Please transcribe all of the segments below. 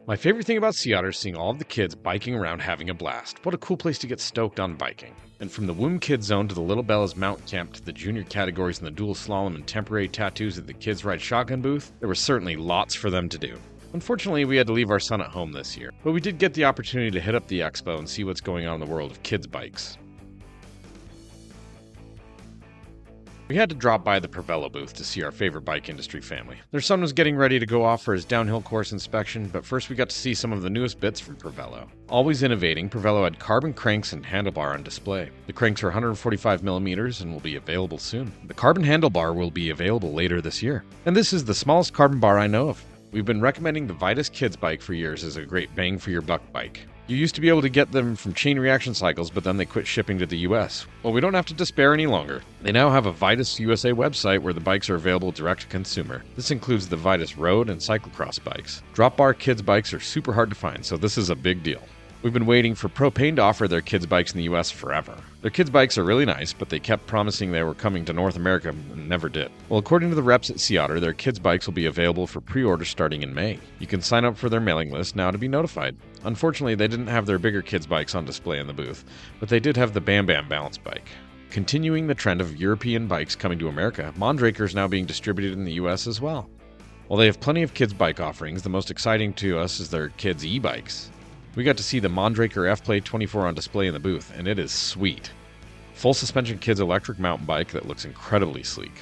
My favorite thing about Sea Otter is seeing all of the kids biking around having a blast. What a cool place to get stoked on biking. And from the Womb Kids Zone to the Little Bella's Mount Camp to the junior categories in the dual slalom and temporary tattoos at the Kids Ride Shotgun booth, there was certainly lots for them to do. Unfortunately, we had to leave our son at home this year, but we did get the opportunity to hit up the expo and see what's going on in the world of kids' bikes. We had to drop by the Provello booth to see our favorite bike industry family. Their son was getting ready to go off for his downhill course inspection, but first we got to see some of the newest bits from Provello. Always innovating, Provello had carbon cranks and handlebar on display. The cranks are 145mm and will be available soon. The carbon handlebar will be available later this year. And this is the smallest carbon bar I know of. We've been recommending the Vitus Kids bike for years as a great bang for your buck bike. You used to be able to get them from Chain Reaction Cycles, but then they quit shipping to the US. Well, we don't have to despair any longer. They now have a Vitus USA website where the bikes are available direct to consumer. This includes the Vitus Road and Cyclocross bikes. Drop bar kids bikes are super hard to find, so this is a big deal. We've been waiting for Propane to offer their kids bikes in the US forever. Their kids bikes are really nice, but they kept promising they were coming to North America and never did. Well, according to the reps at Sea Otter, their kids bikes will be available for pre-order starting in May. You can sign up for their mailing list now to be notified. Unfortunately, they didn't have their bigger kids bikes on display in the booth, but they did have the Bam Bam balance bike. Continuing the trend of European bikes coming to America, Mondraker is now being distributed in the US as well. While they have plenty of kids bike offerings, the most exciting to us is their kids e-bikes. We got to see the Mondraker F-Play 24 on display in the booth, and it is sweet. Full suspension kids electric mountain bike that looks incredibly sleek.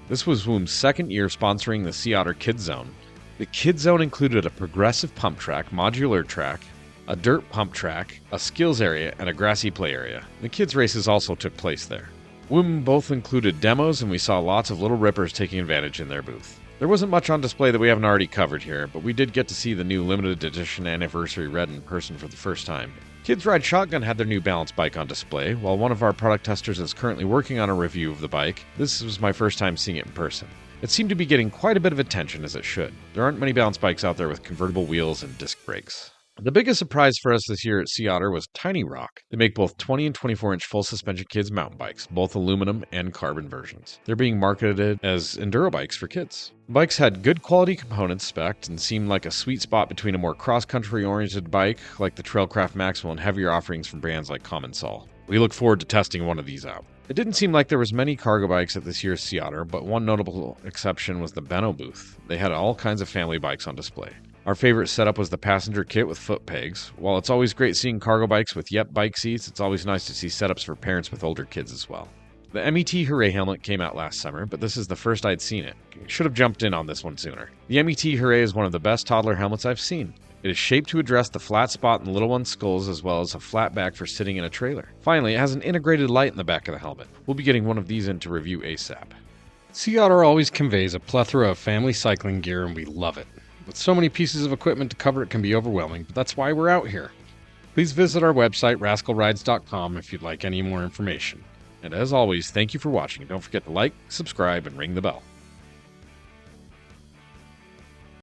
This was Womb's second year sponsoring the Sea Otter Kids Zone. The Kids Zone included a progressive pump track, modular track, a dirt pump track, a skills area, and a grassy play area. The kids' races also took place there. Womb both included demos, and we saw lots of little rippers taking advantage in their booth. There wasn't much on display that we haven't already covered here, but we did get to see the new limited edition Anniversary Red in person for the first time. Kids Ride Shotgun had their new balance bike on display. While one of our product testers is currently working on a review of the bike, this was my first time seeing it in person. It seemed to be getting quite a bit of attention, as it should. There aren't many balance bikes out there with convertible wheels and disc brakes. The biggest surprise for us this year at Sea Otter was Tiny Rock. They make both 20 and 24-inch full suspension kids mountain bikes, both aluminum and carbon versions. They're being marketed as enduro bikes for kids. The bikes had good quality components spec'd and seemed like a sweet spot between a more cross-country oriented bike like the Trailcraft Maximal and heavier offerings from brands like Commensal. We look forward to testing one of these out. It didn't seem like there was many cargo bikes at this year's Sea Otter, but one notable exception was the Benno booth. They had all kinds of family bikes on display. Our favorite setup was the passenger kit with foot pegs. While it's always great seeing cargo bikes with Yep bike seats, it's always nice to see setups for parents with older kids as well. The MET Hooray helmet came out last summer, but this is the first I'd seen it. Should have jumped in on this one sooner. The MET Hooray is one of the best toddler helmets I've seen. It is shaped to address the flat spot in the little one's skulls as well as a flat back for sitting in a trailer. Finally, it has an integrated light in the back of the helmet. We'll be getting one of these in to review ASAP. Sea Otter always conveys a plethora of family cycling gear, and we love it. With so many pieces of equipment to cover, it can be overwhelming, but that's why we're out here. Please visit our website, rascalrides.com, if you'd like any more information. And as always, thank you for watching. Don't forget to like, subscribe, and ring the bell.